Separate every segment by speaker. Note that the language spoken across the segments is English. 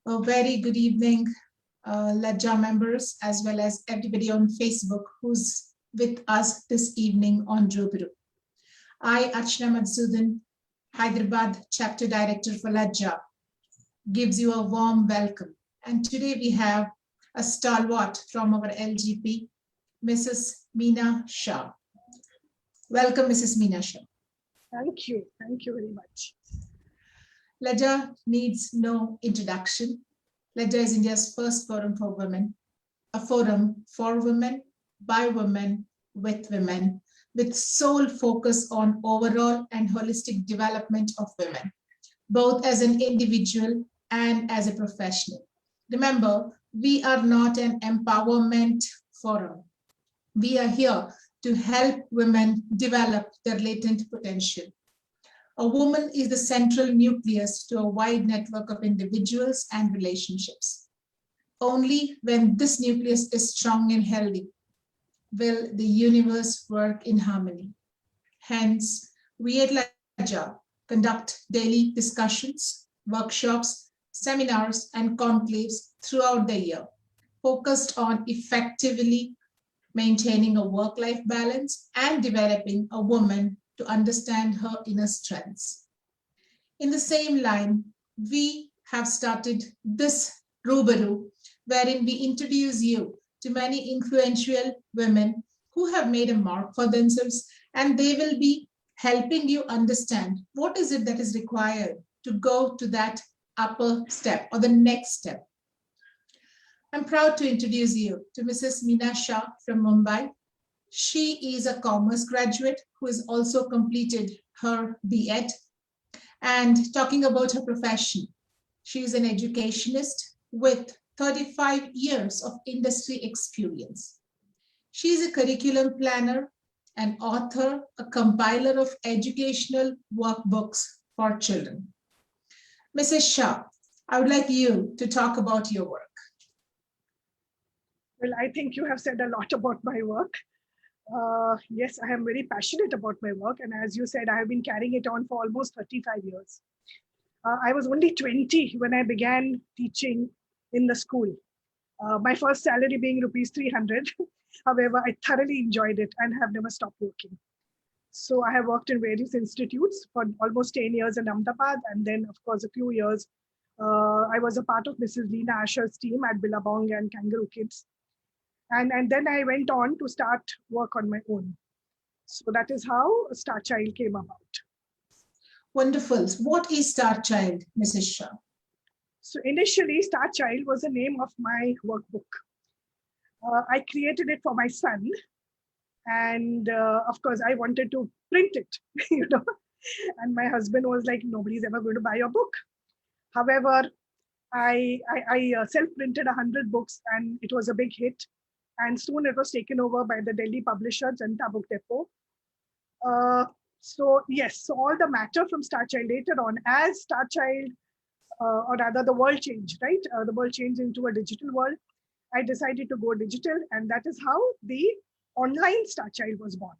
Speaker 1: A very good evening, Laja members, as well as everybody on Facebook who's with us this evening on Rubiru. I, Archana Madhusudan, Hyderabad Chapter Director for Laja, gives you a warm welcome. And today we have a stalwart from our LGP, Mrs. Meena Shah. Welcome, Mrs. Meena Shah.
Speaker 2: Thank you. Thank you very much.
Speaker 1: Laja needs no introduction. Laja is India's first forum for women, a forum for women, by women, with sole focus on overall and holistic development of women, both as an individual and as a professional. Remember, we are not an empowerment forum. We are here to help women develop their latent potential. A woman is the central nucleus to a wide network of individuals and relationships. Only when this nucleus is strong and healthy will the universe work in harmony. Hence, we at Laja conduct daily discussions, workshops, seminars, and conclaves throughout the year, focused on effectively maintaining a work-life balance and developing a woman to understand her inner strengths. In the same line, we have started this Rubaru, wherein we introduce you to many influential women who have made a mark for themselves, and they will be helping you understand what is it that is required to go to that upper step or the next step. I'm proud to introduce you to Mrs. Meena Shah from Mumbai. She is a commerce graduate who has also completed her B.Ed. And talking about her profession, she is an educationist with 35 years of industry experience. She is a curriculum planner, an author, a compiler of educational workbooks for children. Mrs. Shah, I would like you to talk about your work.
Speaker 2: Well, I think you have said a lot about my work. Yes, I am very passionate about my work. And as you said, I have been carrying it on for almost 35 years. I was only 20 when I began teaching in the school. My first salary being rupees 300. However, I thoroughly enjoyed it and have never stopped working. So I have worked in various institutes for almost 10 years in Ahmedabad. And then, of course, a few years, I was a part of Mrs. Leena Asher's team at Billabong and Kangaroo Kids. And then I went on to start work on my own. So that is how Star Child came about.
Speaker 1: Wonderful. What is Star Child, Mrs. Shah?
Speaker 2: So initially, Star Child was the name of my workbook. I created it for my son. And of course, I wanted to print it, And my husband was like, nobody's ever going to buy your book. However, I self-printed 100 books and it was a big hit. And soon it was taken over by the Delhi publisher, Janta Book Depot. So yes, so all the matter from Star Child later on, as Star Child, or rather the world changed, right? The world changed into a digital world. I decided to go digital, and that is how the online Star Child was born.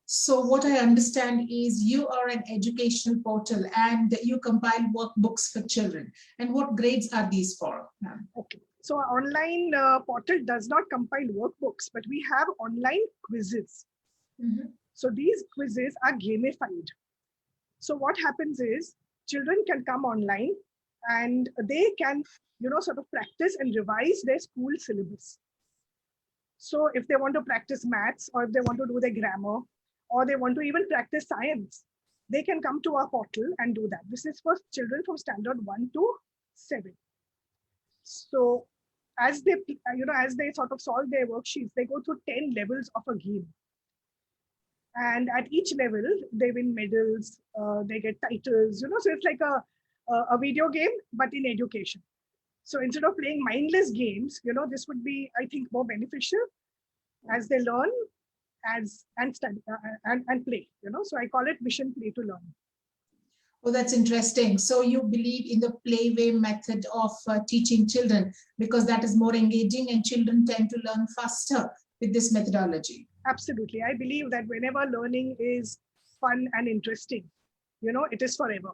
Speaker 1: So what I understand is you are an educational portal and you compile workbooks for children. And what grades are these for?
Speaker 2: Okay. So our online portal does not compile workbooks, but we have online quizzes. Mm-hmm. So these quizzes are gamified. So what happens is children can come online and they can, sort of practice and revise their school syllabus. So if they want to practice maths or if they want to do their grammar or they want to even practice science, they can come to our portal and do that. This is for children from standard 1 to 7. So as they, as they sort of solve their worksheets, they go through 10 levels of a game. And at each level, they win medals, they get titles, so it's like a video game, but in education. So instead of playing mindless games, this would be, I think, more beneficial as they learn and study and play, so I call it vision play to learn.
Speaker 1: Oh, that's interesting. So you believe in the playway method of teaching children because that is more engaging and children tend to learn faster with this methodology.
Speaker 2: Absolutely. I believe that whenever learning is fun and interesting, it is forever.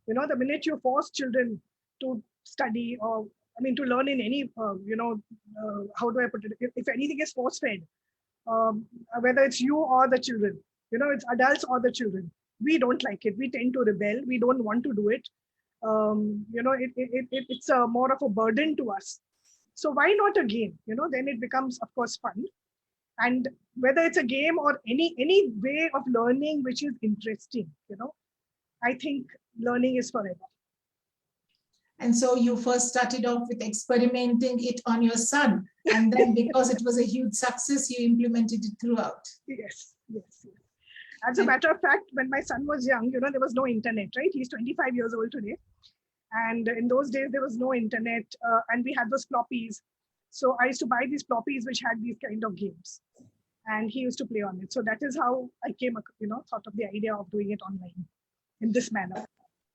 Speaker 2: The minute you force children to study, or to learn in any, how do I put it? If anything is force fed, whether it's you or the children, it's adults or the children, we don't like it. We tend to rebel. We don't want to do it. It's a more of a burden to us. So why not a game? Then it becomes, of course, fun. And whether it's a game or any way of learning which is interesting, I think learning is forever.
Speaker 1: And so you first started off with experimenting it on your son. And then because it was a huge success, you implemented it throughout.
Speaker 2: Yes. As a matter of fact, when my son was young, there was no internet, right? He's 25 years old today. And in those days, there was no internet, and we had those floppies. So I used to buy these floppies which had these kind of games. And he used to play on it. So that is how I thought of the idea of doing it online in this manner.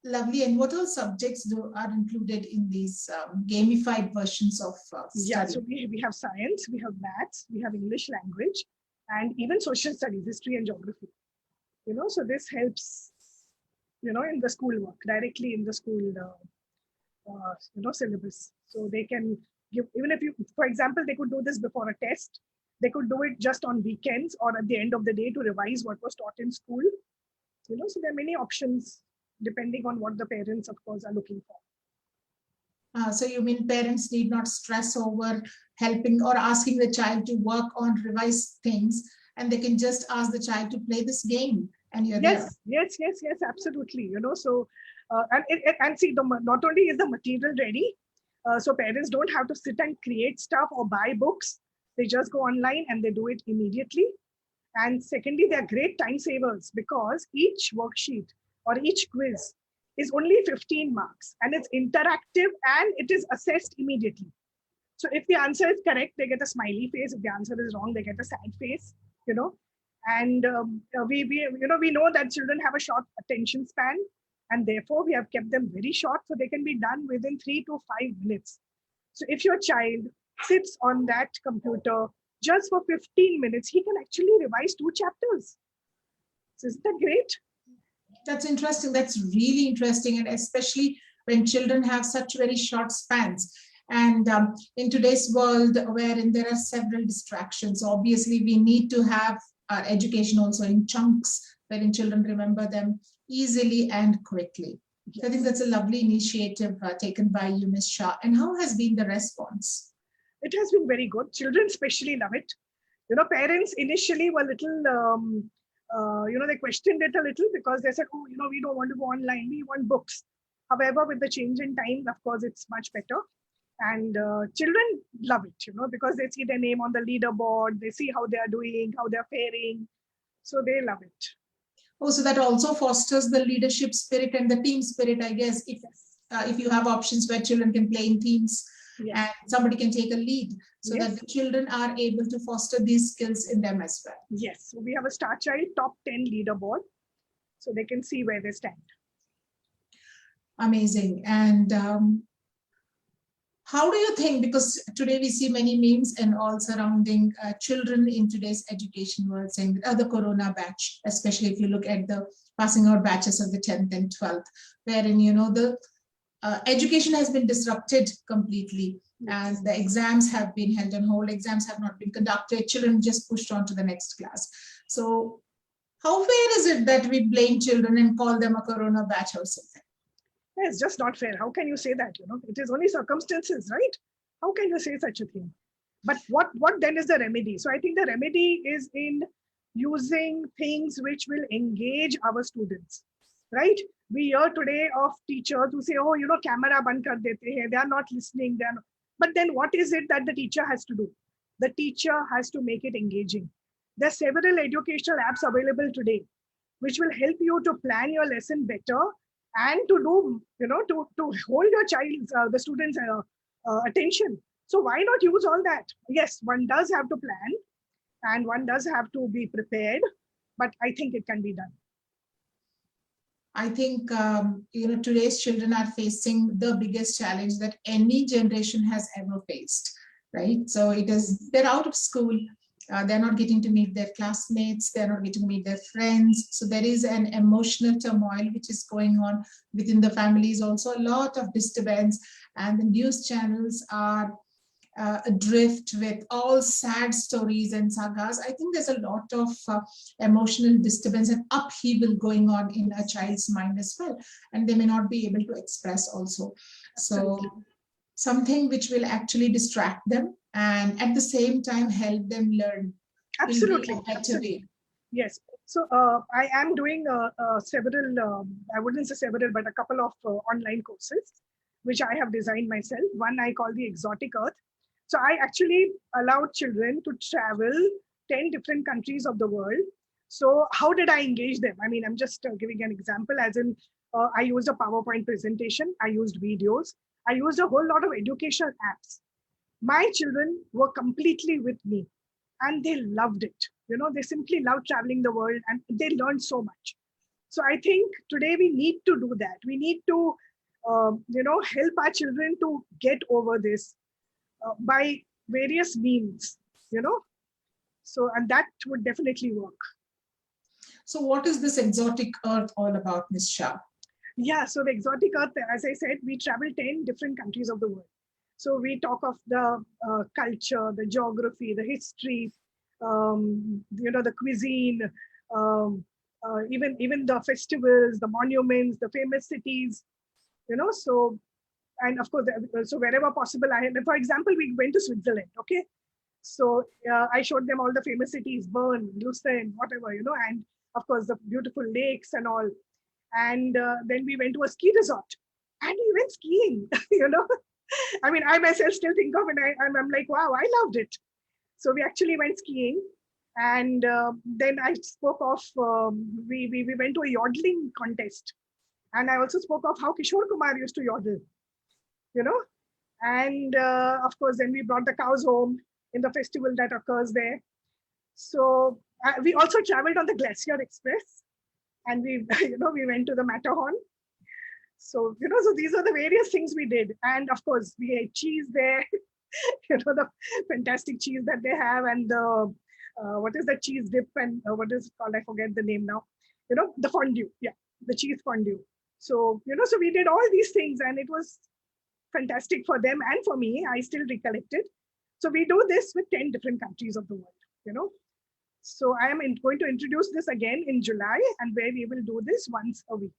Speaker 1: Lovely. And what all subjects are included in these gamified versions of study?
Speaker 2: Yeah, so we have science, we have maths, we have English language, and even social studies, history and geography. So this helps, in the school work, directly in the school, syllabus. So they can give, even if you, for example, they could do this before a test. They could do it just on weekends or at the end of the day to revise what was taught in school. So there are many options depending on what the parents, of course, are looking for.
Speaker 1: So you mean parents need not stress over helping or asking the child to work on revised things, and they can just ask the child to play this game, and you're there.
Speaker 2: Yes, absolutely. So and see, not only is the material ready, so parents don't have to sit and create stuff or buy books. They just go online and they do it immediately. And secondly, they're great time savers because each worksheet or each quiz is only 15 marks, and it's interactive and it is assessed immediately. So if the answer is correct, they get a smiley face. If the answer is wrong, they get a sad face, And we know that children have a short attention span, and therefore we have kept them very short so they can be done within 3 to 5 minutes. So if your child sits on that computer just for 15 minutes, he can actually revise 2 chapters. So isn't that great?
Speaker 1: That's interesting. That's really interesting. And especially when children have such very short spans. And in today's world, wherein there are several distractions, obviously we need to have our education also in chunks, wherein children remember them easily and quickly. Yes. I think that's a lovely initiative taken by you, Ms. Shah. And how has been the response?
Speaker 2: It has been very good. Children especially love it. Parents initially were little, they questioned it a little because they said, oh, we don't want to go online, we want books. However, with the change in time, of course, it's much better. And children love it, because they see their name on the leaderboard, they see how they are doing, how they're faring. So they love it.
Speaker 1: Oh, so that also fosters the leadership spirit and the team spirit, I guess, if you have options where children can play in teams. Yes. And somebody can take a lead so that the children are able to foster these skills in them as well.
Speaker 2: Yes, so we have a Star Child top 10 leaderboard so they can see where they stand.
Speaker 1: Amazing. And how do you think, because today we see many memes and all surrounding children in today's education world saying the Corona batch, especially if you look at the passing out batches of the 10th and 12th, wherein, the education has been disrupted completely. Yes. And the exams have been held on hold. Exams have not been conducted. Children just pushed on to the next class. So how fair is it that we blame children and call them a Corona batch or something?
Speaker 2: It's just not fair. How can you say that? It is only circumstances, right? How can you say such a thing? But what then is the remedy? So I think the remedy is in using things which will engage our students, right? We hear today of teachers who say, oh, camera ban kar dete hai. They are not listening. But then what is it that the teacher has to do? The teacher has to make it engaging. There are several educational apps available today, which will help you to plan your lesson better and to do, to hold your child's, the students' attention. So why not use all that? Yes, one does have to plan and one does have to be prepared, but I think it can be done.
Speaker 1: I think, today's children are facing the biggest challenge that any generation has ever faced, right? So they're out of school. They're not getting to meet their classmates. They're not getting to meet their friends. So there is an emotional turmoil which is going on within the families. Also, a lot of disturbance, and the news channels are adrift with all sad stories and sagas. I think there's a lot of emotional disturbance and upheaval going on in a child's mind as well, and they may not be able to express also.
Speaker 2: Absolutely.
Speaker 1: So something which will actually distract them and at the same time help them learn will be
Speaker 2: Absolutely.
Speaker 1: a better
Speaker 2: Absolutely.
Speaker 1: way.
Speaker 2: Yes. So I am doing several, I wouldn't say several, but a couple of online courses, which I have designed myself. One I call the Exotic Earth. So I actually allowed children to travel 10 different countries of the world. So how did I engage them? I mean, I'm just giving an example, as in I used a PowerPoint presentation, I used videos, I used a whole lot of educational apps. My children were completely with me and they loved it. You know, they simply love traveling the world and they learned so much. So I think today we need to do that. We need to, help our children to get over this by various means, you know. So, and that would definitely work.
Speaker 1: So what is this Exotic Earth all about, Ms. Shah?
Speaker 2: Yeah, so the Exotic Earth, as I said, we travel 10 different countries of the world. So we talk of the culture, the geography, the history, the cuisine, even the festivals, the monuments, the famous cities, so, and of course, so wherever possible, for example, we went to Switzerland, okay? So I showed them all the famous cities, Bern, Lucerne, whatever, and of course the beautiful lakes and all. And then we went to a ski resort and we went skiing, I mean, I myself still think of it. I'm like, wow, I loved it. So we actually went skiing. And then I spoke of, we went to a yodeling contest. And I also spoke of how Kishore Kumar used to yodel, you know. And of course, then we brought the cows home in the festival that occurs there. So we also traveled on the Glacier Express, and we, we went to the Matterhorn. So, so these are the various things we did. And of course, we ate cheese there, the fantastic cheese that they have, and the, what is the cheese dip, and what is it called? I forget the name now. The fondue. Yeah, the cheese fondue. So, so we did all these things, and it was fantastic for them and for me. I still recollect it. So we do this with 10 different countries of the world. So I am going to introduce this again in July, and where we will do this once a week.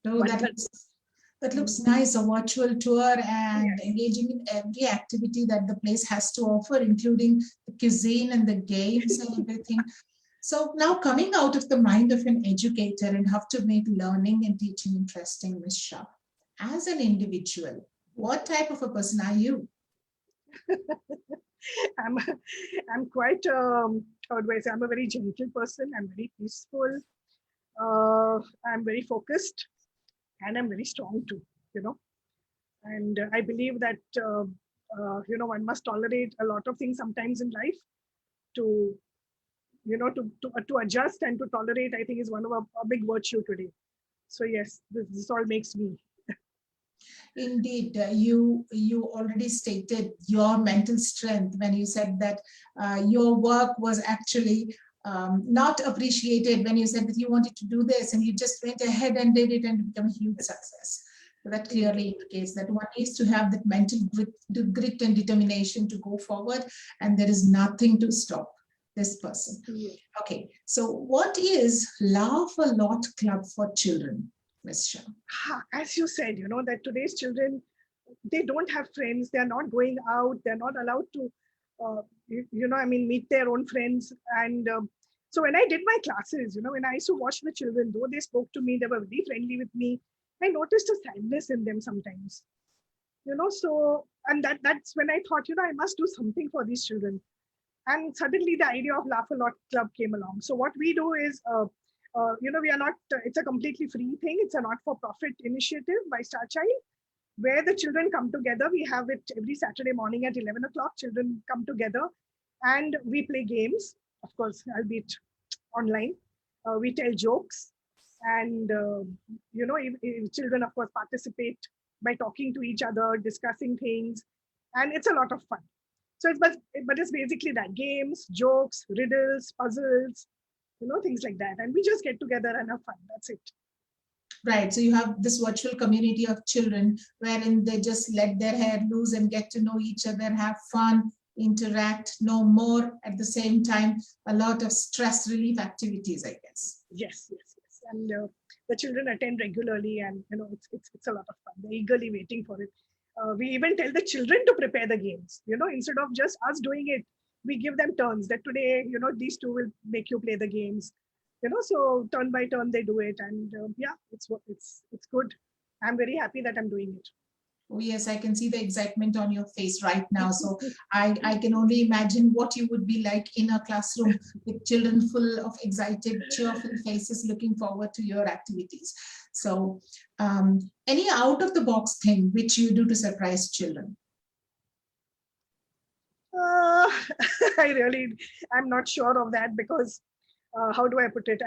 Speaker 1: Oh, that looks nice, a virtual tour and
Speaker 2: Yes.
Speaker 1: engaging in every activity that the place has to offer, including the cuisine and the games and everything. So now coming out of the mind of an educator and how to make learning and teaching interesting, Ms. Shah, as an individual, what type of a person are you?
Speaker 2: I'm quite, how do I say, I'm a very gentle person. I'm very peaceful. I'm very focused, and I'm very strong too, And I believe that, one must tolerate a lot of things sometimes in life to, to adjust and to tolerate, I think is one of a big virtue today. So yes, this all makes me.
Speaker 1: Indeed, you already stated your mental strength when you said that your work was actually not appreciated, when you said that you wanted to do this and you just went ahead and did it and become a huge success. So that clearly indicates that one needs to have that mental grit and determination to go forward, and there is nothing to stop this person.
Speaker 2: Yeah.
Speaker 1: Okay, so what is Laugh a Lot Club for Children, Ms. Shah?
Speaker 2: As you said, that today's children, they don't have friends. They're not going out. They're not allowed to, meet their own friends. And so when I did my classes, when I used to watch the children, though they spoke to me, they were very friendly with me. I noticed a sadness in them sometimes, so, and that's when I thought, I must do something for these children. And suddenly the idea of Laugh a Lot Club came along. So what we do is, we are not, it's a completely free thing. It's a not-for-profit initiative by Star Child, where the children come together. We have it every Saturday morning at 11 o'clock. Children come together and we play games, of course, albeit online. We tell jokes, and, children, of course, participate by talking to each other, discussing things, and it's a lot of fun. So but it's basically that: games, jokes, riddles, puzzles, things like that. And we just get together and have fun. That's it.
Speaker 1: Right. So you have this virtual community of children wherein they just let their hair loose and get to know each other, have fun, interact, know more at the same time. A lot of stress relief activities, I guess.
Speaker 2: Yes. And the children attend regularly, and it's a lot of fun. They're eagerly waiting for it. We even tell the children to prepare the games. Instead of just us doing it, we give them turns. That today, these two will make you play the games. So turn by turn they do it, and yeah, it's good. I'm very happy that I'm doing it.
Speaker 1: Oh, yes, I can see the excitement on your face right now. So I can only imagine what you would be like in a classroom with children full of excited, cheerful faces looking forward to your activities. So any out of the box thing which you do to surprise children?
Speaker 2: I'm not sure of that, because how do I put it?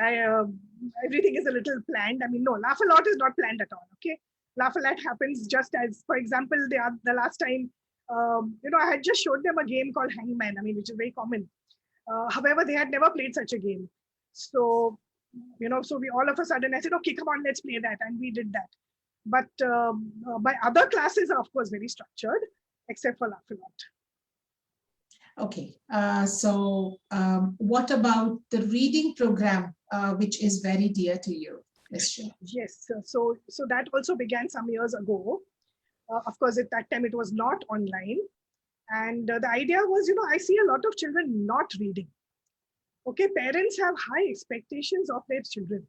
Speaker 2: Everything is a little planned. I mean, no, laugh a lot is not planned at all. Okay, laugh a lot happens just as, for example, the last time, I had just showed them a game called Hangman. I mean, which is very common. However, they had never played such a game. So, so we all of a sudden I said, okay, come on, let's play that, and we did that. But my other classes are of course very structured, except for laugh a lot.
Speaker 1: Okay, so what about the reading program, which is very dear to you, Ms. Shah?
Speaker 2: Yes, so that also began some years ago. Of course, at that time it was not online. And the idea was, I see a lot of children not reading. Okay, parents have high expectations of their children.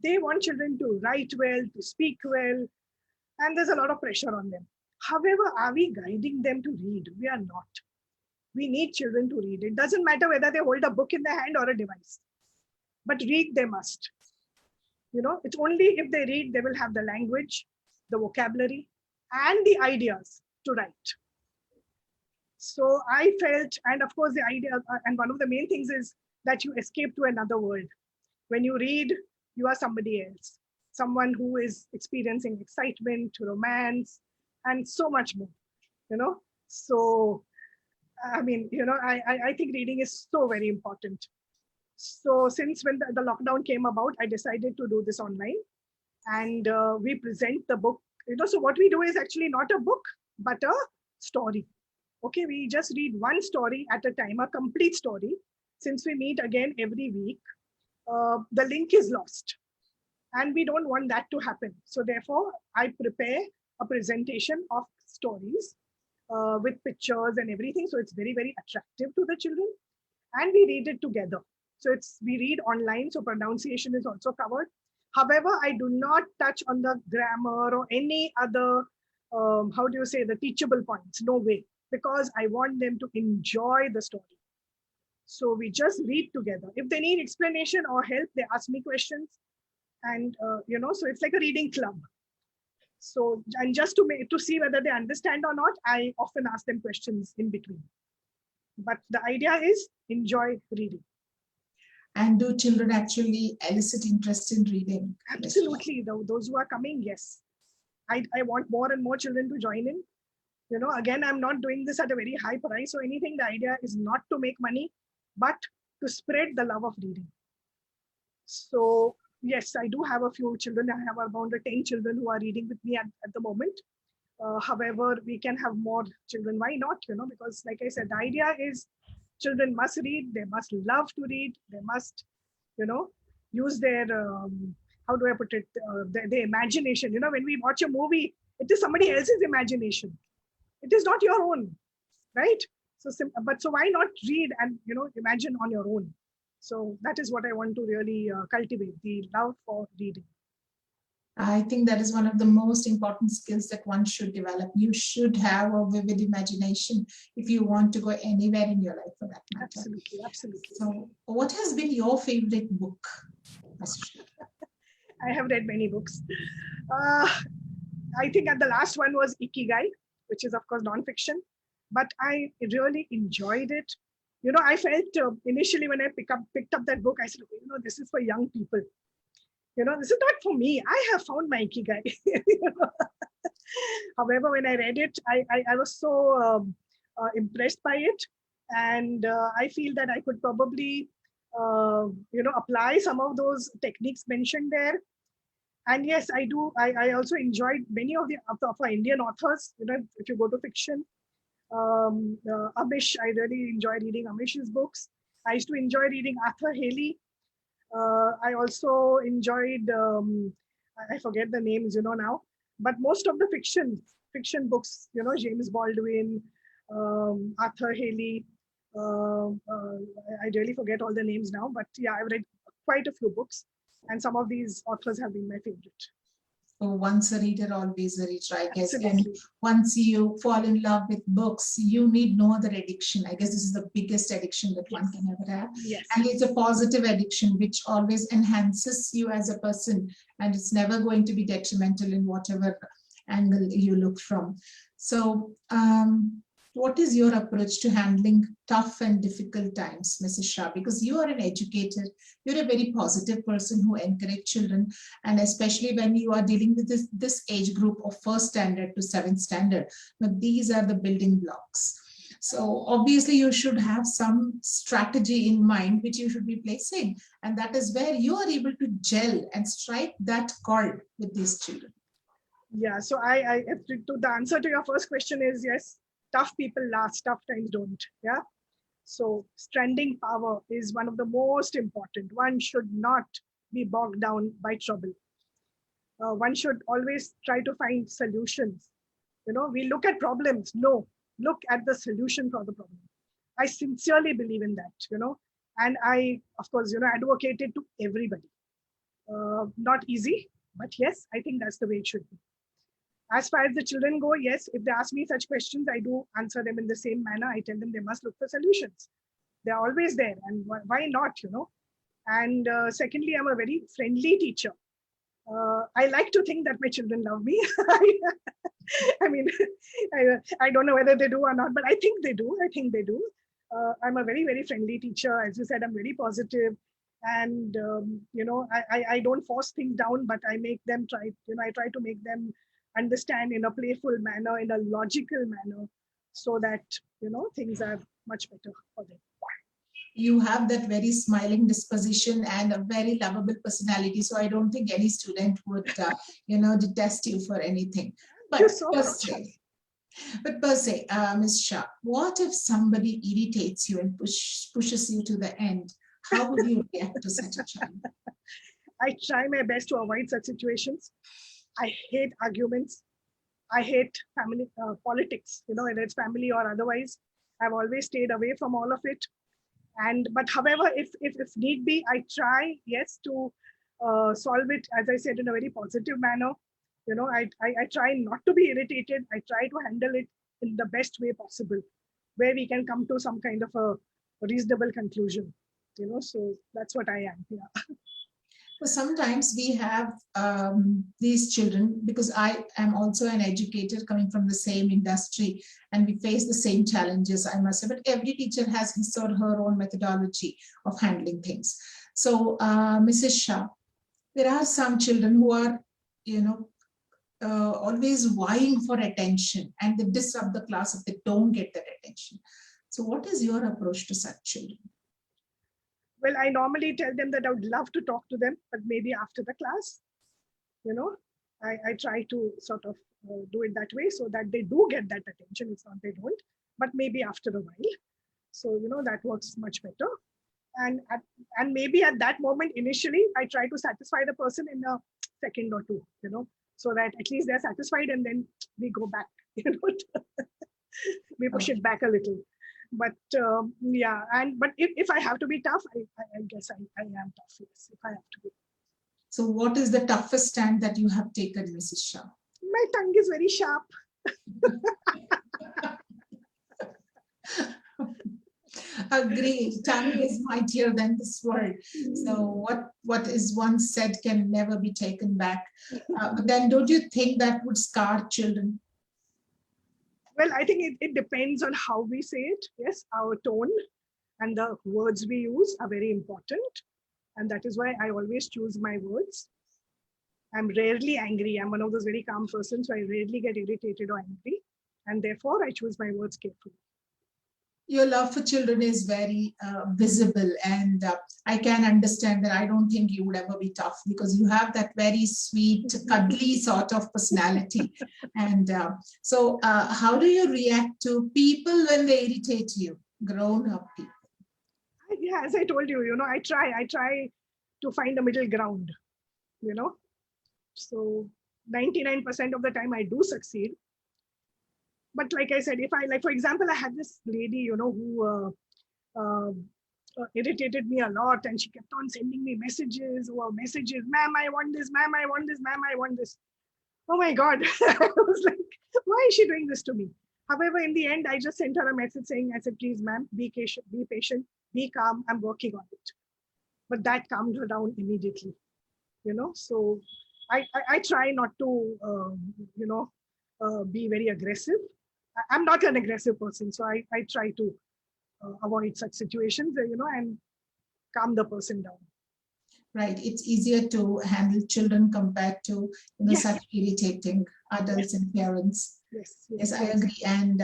Speaker 2: They want children to write well, to speak well, and there's a lot of pressure on them. However, are we guiding them to read? We are not. We need children to read. It doesn't matter whether they hold a book in their hand or a device, but read they must. It's only if they read, they will have the language, the vocabulary, and the ideas to write. So I felt, and of course the idea, and one of the main things is that you escape to another world. When you read, you are somebody else, someone who is experiencing excitement, romance, and so much more, So, I mean, I think reading is so very important. So since when the lockdown came about, I decided to do this online, and we present the book. So what we do is actually not a book, but a story. Okay, we just read one story at a time, a complete story. Since we meet again every week, the link is lost, and we don't want that to happen. So therefore, I prepare a presentation of stories with pictures and everything. So it's very, very attractive to the children, and we read it together. So we read online, so pronunciation is also covered. However, I do not touch on the grammar or any other, how do you say, the teachable points. No way, because I want them to enjoy the story. So we just read together. If they need explanation or help, they ask me questions. And, so it's like a reading club. So, and just to see whether they understand or not, I often ask them questions in between. But the idea is enjoy reading.
Speaker 1: And do children actually elicit interest in reading?
Speaker 2: Absolutely. Those who are coming, yes. I want more and more children to join in. Again, I'm not doing this at a very high price or anything. The idea is not to make money, but to spread the love of reading. So yes, I do have a few children. I have around 10 children who are reading with me at the moment. However, we can have more children. Why not? Because like I said, the idea is children must read. They must love to read. They must, use their, how do I put it, their imagination. When we watch a movie, it is somebody else's imagination. It is not your own, right? So why not read and, imagine on your own? So that is what I want to really cultivate, the love for reading.
Speaker 1: I think that is one of the most important skills that one should develop. You should have a vivid imagination if you want to go anywhere in your life, for that matter.
Speaker 2: Absolutely, absolutely.
Speaker 1: So what has been your favorite book?
Speaker 2: I have read many books. I think the last one was Ikigai, which is of course non-fiction, but I really enjoyed it. I felt initially when I picked up that book, I said, this is for young people. This is not for me. I have found my Ikigai. However, when I read it, I was so impressed by it. And I feel that I could probably, apply some of those techniques mentioned there. And yes, I do. I also enjoyed many of our Indian authors. If you go to fiction, Amish, I really enjoy reading Amish's books. I used to enjoy reading Arthur Haley. I also enjoyed, I forget the names, now, but most of the fiction books, James Baldwin, Arthur Haley. I really forget all the names now, but yeah, I've read quite a few books, and some of these authors have been my favorite.
Speaker 1: So once a reader, always a reader, I guess.
Speaker 2: Absolutely.
Speaker 1: And once you fall in love with books, you need no other addiction. I guess this is the biggest addiction that one can ever have.
Speaker 2: Yes.
Speaker 1: And it's a positive addiction, which always enhances you as a person. And it's never going to be detrimental in whatever angle you look from. So what is your approach to handling tough and difficult times, Mrs. Shah? Because you are an educator, you're a very positive person who encourages children, and especially when you are dealing with this age group of 1st standard to 7th standard. But these are the building blocks. So obviously you should have some strategy in mind which you should be placing, and that is where you are able to gel and strike that chord with these children.
Speaker 2: Yeah, so the answer to your first question is yes, tough people last, tough times don't. Yeah. So stranding power is one of the most important. One should not be bogged down by trouble. One should always try to find solutions. We look at problems. No, look at the solution for the problem. I sincerely believe in that, and I, of course, advocate it to everybody. Not easy, but yes, I think that's the way it should be. As far as the children go, yes, if they ask me such questions, I do answer them in the same manner. I tell them they must look for solutions. They're always there, and why not, And secondly, I'm a very friendly teacher. I like to think that my children love me. I mean, I don't know whether they do or not, but I think they do. I think they do. I'm a very, very friendly teacher. As you said, I'm very positive. And, I don't force things down, but I make them try, I try to make them understand in a playful manner, in a logical manner, so that, things are much better for them.
Speaker 1: You have that very smiling disposition and a very lovable personality. So I don't think any student would, detest you for anything. But per se, Ms. Shah, what if somebody irritates you and pushes you to the end? How would you react to such a child?
Speaker 2: I try my best to avoid such situations. I hate arguments. I hate family politics, whether it's family or otherwise. I've always stayed away from all of it. But however, if need be, I try, yes, to solve it, as I said, in a very positive manner. I try not to be irritated. I try to handle it in the best way possible, where we can come to some kind of a reasonable conclusion. So that's what I am. Yeah.
Speaker 1: So sometimes we have these children, because I am also an educator coming from the same industry, and we face the same challenges, I must say, but every teacher has his or her own methodology of handling things. So Mrs. Shah, there are some children who are, always vying for attention, and they disrupt the class if they don't get that attention. So what is your approach to such children?
Speaker 2: Well, I normally tell them that I would love to talk to them, but maybe after the class, I try to sort of do it that way so that they do get that attention. It's not they don't, but maybe after a while. So, that works much better. And maybe at that moment, initially, I try to satisfy the person in a second or two, so that at least they're satisfied, and then we go back, we push it back a little. But yeah, but if I have to be tough, I guess I am tough, yes, if I have to be.
Speaker 1: So what is the toughest stand that you have taken, Mrs. Shah?
Speaker 2: My tongue is very sharp.
Speaker 1: Agreed. Tongue is mightier than the sword. So what is once said can never be taken back. But then don't you think that would scar children?
Speaker 2: Well, I think it depends on how we say it. Yes, our tone and the words we use are very important. And that is why I always choose my words. I'm rarely angry. I'm one of those very calm persons, so I rarely get irritated or angry. And therefore, I choose my words carefully.
Speaker 1: Your love for children is very visible, and I can understand that. I don't think you would ever be tough because you have that very sweet, cuddly sort of personality. And how do you react to people when they irritate you, grown up people?
Speaker 2: Yeah, as I told you, I try to find a middle ground, you know. So 99% of the time I do succeed. But like I said, if I, like, for example, I had this lady, who uh, irritated me a lot, and she kept on sending me messages, ma'am, I want this, ma'am, I want this, ma'am, I want this. Oh my God. I was like, why is she doing this to me? However, in the end, I just sent her a message saying, I said, please, ma'am, be patient, be calm. I'm working on it. But that calmed her down immediately, So I try not to, be very aggressive. I'm not an aggressive person. So I try to avoid such situations, and calm the person down.
Speaker 1: Right, it's easier to handle children compared to
Speaker 2: Yes.
Speaker 1: such irritating adults and parents.
Speaker 2: Yes,
Speaker 1: I agree. And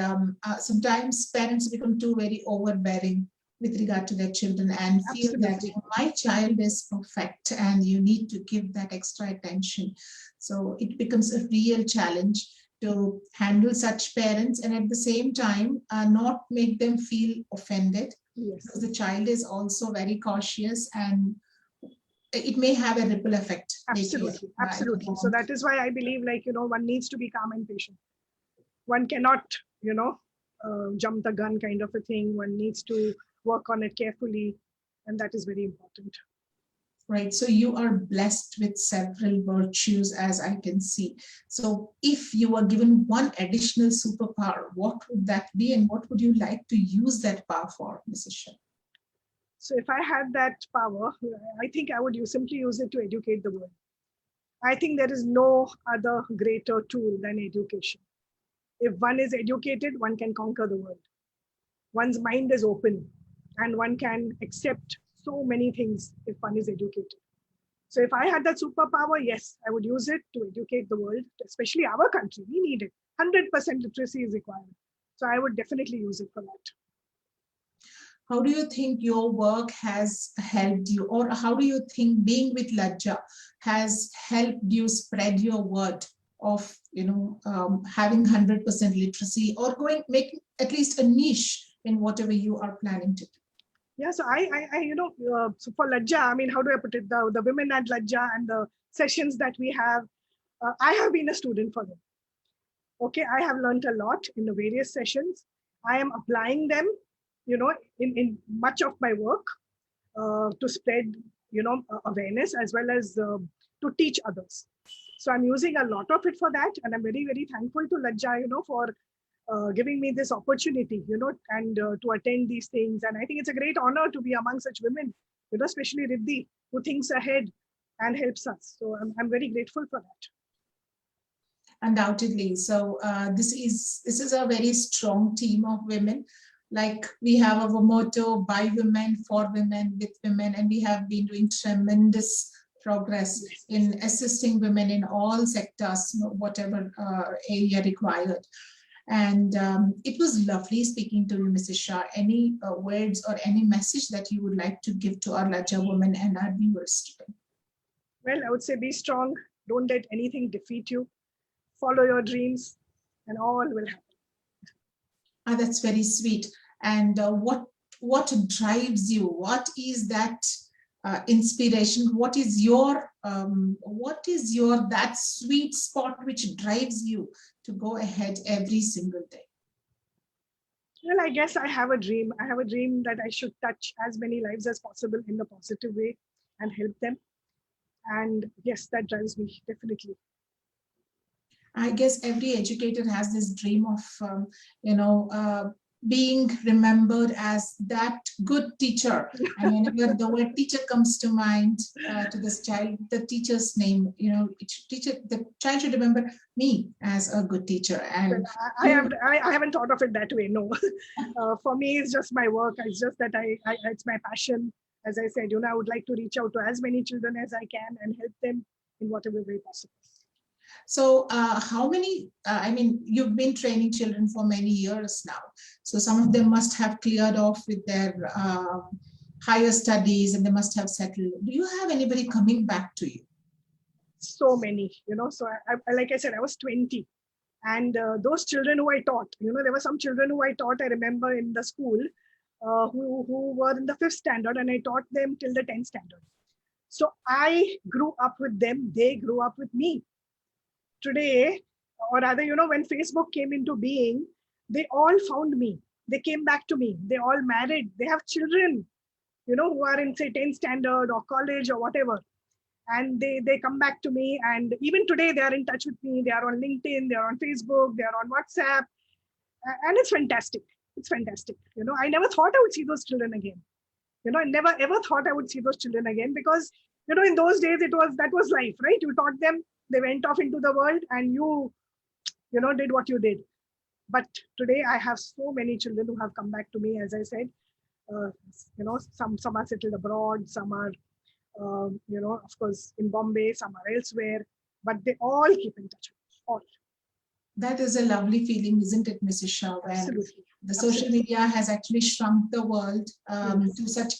Speaker 1: sometimes parents become too very overbearing with regard to their children and feel that my child is perfect and you need to give that extra attention. So it becomes a real challenge to handle such parents, and at the same time not make them feel offended.
Speaker 2: Yes.
Speaker 1: Because the child is also very cautious, and it may have a ripple effect.
Speaker 2: Absolutely. Absolutely. So that is why I believe, one needs to be calm and patient. One cannot, jump the gun kind of a thing. One needs to work on it carefully. And that is very important.
Speaker 1: Right. So you are blessed with several virtues, as I can see. So if you were given one additional superpower, what would that be? And what would you like to use that power for, Mrs. Shah?
Speaker 2: So if I had that power, I think I would simply use it to educate the world. I think there is no other greater tool than education. If one is educated, one can conquer the world. One's mind is open and one can accept so many things if one is educated. So if I had that superpower, yes, I would use it to educate the world, especially our country. We need it. 100% literacy is required. So I would definitely use it for that.
Speaker 1: How do you think your work has helped you, or how do you think being with Laja has helped you spread your word of, having 100% literacy, or making at least a niche in whatever you are planning to do?
Speaker 2: Yeah, so so for Laja, I mean, how do I put it? The women at Laja and the sessions that we have, I have been a student for them. Okay, I have learned a lot in the various sessions. I am applying them, in much of my work to spread, awareness as well as to teach others. So I'm using a lot of it for that, and I'm very, very thankful to Laja, for giving me this opportunity, and to attend these things. And I think it's a great honor to be among such women, especially Riddhi, who thinks ahead and helps us. So I'm very grateful for that.
Speaker 1: Undoubtedly. So this is a very strong team of women. Like, we have our motto, by women, for women, with women, and we have been doing tremendous progress in assisting women in all sectors, whatever area required. And it was lovely speaking to you, Mrs. Shah. Any words or any message that you would like to give to our Laja women and our viewers today?
Speaker 2: Well, I would say be strong. Don't let anything defeat you. Follow your dreams and all will happen.
Speaker 1: That's very sweet. And what drives you? What is that inspiration? What is your that sweet spot which drives you to go ahead every single day?
Speaker 2: Well, I guess I have a dream. I have a dream that I should touch as many lives as possible in a positive way and help them. And yes, that drives me, definitely.
Speaker 1: I guess every educator has this dream of, being remembered as that good teacher. And whenever the word teacher comes to mind to this child, the teacher's name, the child should remember me as a good teacher. And
Speaker 2: well, I haven't thought of it that way. No, for me, it's just my work. It's just that it's my passion. As I said, I would like to reach out to as many children as I can and help them in whatever way possible.
Speaker 1: So how many, I mean, you've been training children for many years now. So some of them must have cleared off with their higher studies and they must have settled. Do you have anybody coming back to you?
Speaker 2: So many, so like I said, I was 20. And those children who I taught, there were some children who I taught, I remember in the school, who were in the 5th standard, and I taught them till the 10th standard. So I grew up with them, they grew up with me. Today, or rather, when Facebook came into being, they all found me. They came back to me. They all married. They have children, who are in, say, 10th standard or college or whatever. And they come back to me. And even today, they are in touch with me. They are on LinkedIn, they are on Facebook, they are on WhatsApp. And it's fantastic. It's fantastic. I never thought I would see those children again. I never ever thought I would see those children again, because in those days that was life, right? You taught them, they went off into the world, and you did what you did. But today I have so many children who have come back to me, as I said. Some are settled abroad, some are of course in Bombay, some are elsewhere, but they all keep in touch with me, all.
Speaker 1: That is a lovely feeling, isn't it, Mrs. Shah?
Speaker 2: Absolutely.
Speaker 1: The social media has actually shrunk the world to such,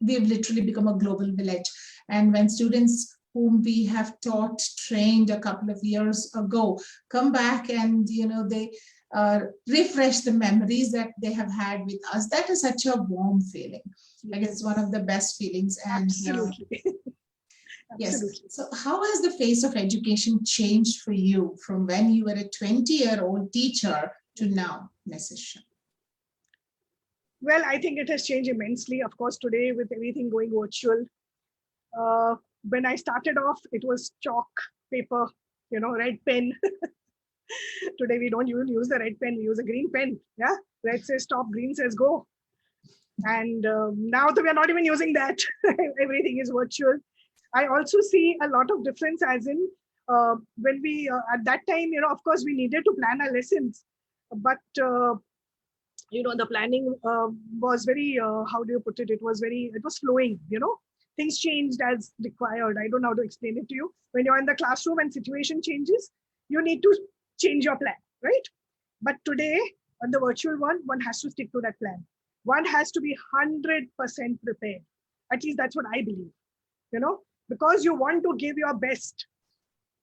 Speaker 1: we've literally become a global village. And when students whom we have taught, trained a couple of years ago, come back and, they refresh the memories that they have had with us, that is such a warm feeling. Like it's one of the best feelings. And
Speaker 2: absolutely.
Speaker 1: yes. So how has the face of education changed for you from when you were a 20-year-old teacher to now, Mrs. Shah?
Speaker 2: Well, I think it has changed immensely. Of course, today with everything going virtual, when I started off, it was chalk, paper, red pen. Today, we don't even use the red pen. We use a green pen. Yeah. Red says stop, green says go. And now that we are not even using that, everything is virtual. I also see a lot of difference, as in when we, at that time, of course, we needed to plan our lessons. But, the planning was very, how do you put it? It was flowing, Things changed as required. I don't know how to explain it to you. When you're in the classroom and situation changes, you need to change your plan, right? But today, on the virtual one has to stick to that plan. One has to be 100% prepared. At least that's what I believe, because you want to give your best.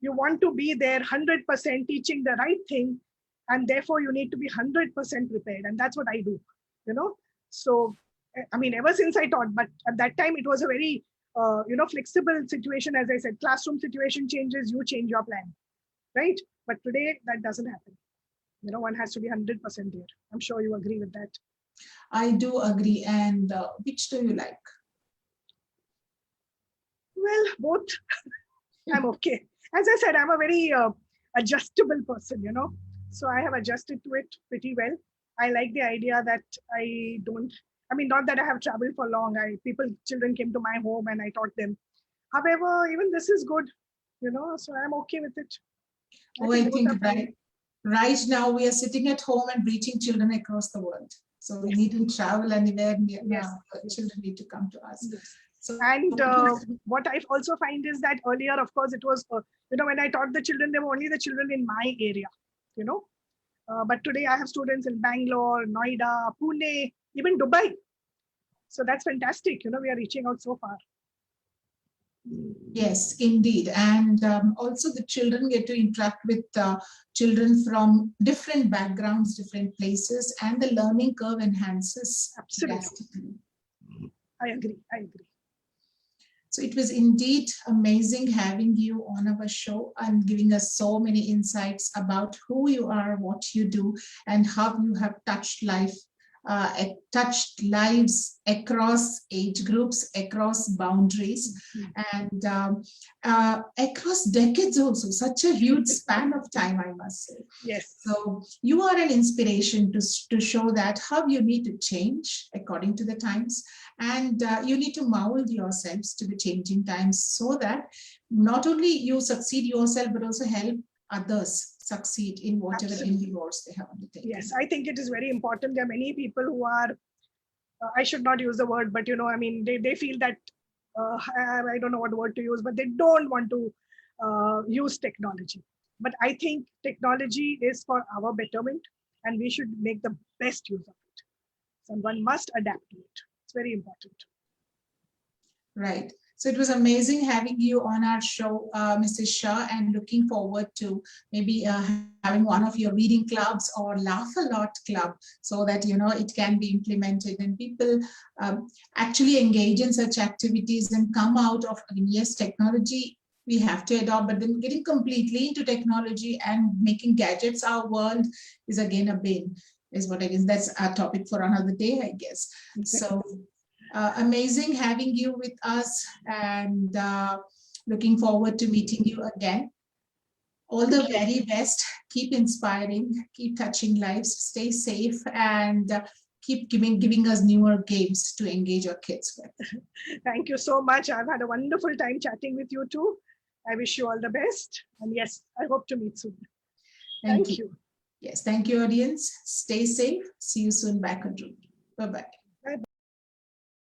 Speaker 2: You want to be there 100% teaching the right thing. And therefore, you need to be 100% prepared. And that's what I do, So, I mean, ever since I taught, but at that time, it was a very, flexible situation. As I said, classroom situation changes, you change your plan, right? But today, that doesn't happen. One has to be 100% there. I'm sure you agree with that.
Speaker 1: I do agree. And which do you like?
Speaker 2: Well, both. I'm okay. As I said, I'm a very adjustable person, So I have adjusted to it pretty well. I like the idea that not that I have traveled for long. Children came to my home and I taught them. However, even this is good, so I'm okay with it.
Speaker 1: I think right now we are sitting at home and reaching children across the world. So we needn't travel anywhere now. Children need to come to us.
Speaker 2: Yes. So, and what I also find is that earlier, of course, it was, when I taught the children, they were only the children in my area, but today I have students in Bangalore, Noida, Pune, even Dubai. So that's fantastic. We are reaching out so far.
Speaker 1: Yes, indeed. And also the children get to interact with children from different backgrounds, different places, and the learning curve enhances.
Speaker 2: Absolutely. I agree.
Speaker 1: So it was indeed amazing having you on our show and giving us so many insights about who you are, what you do, and how you have touched lives across age groups, across boundaries, and across decades also. Such a huge span of time, I must say.
Speaker 2: Yes.
Speaker 1: So you are an inspiration to show that how you need to change according to the times, and you need to mold yourselves to the changing times so that not only you succeed yourself, but also help others succeed in whatever endeavors they have undertaken.
Speaker 2: Yes, I think it is very important. There are many people who are, I should not use the word, but they feel that, I don't know what word to use, but they don't want to use technology. But I think technology is for our betterment and we should make the best use of it. So one must adapt to it. It's very important.
Speaker 1: Right. So it was amazing having you on our show, Mrs. Shah, and looking forward to maybe having one of your reading clubs or Laugh a Lot club, so that it can be implemented and people actually engage in such activities and come out of. I mean, yes, technology we have to adopt, but then getting completely into technology and making gadgets our world is again a bane. Is what I guess that's a topic for another day, I guess. So. Amazing having you with us and looking forward to meeting you again. All the very best. Keep inspiring, keep touching lives, stay safe, and keep giving us newer games to engage our kids with.
Speaker 2: Thank you so much. I've had a wonderful time chatting with you too. I wish you all the best. And yes, I hope to meet soon. Thank you.
Speaker 1: Yes, thank you, audience. Stay safe. See you soon back on Room. Bye-bye.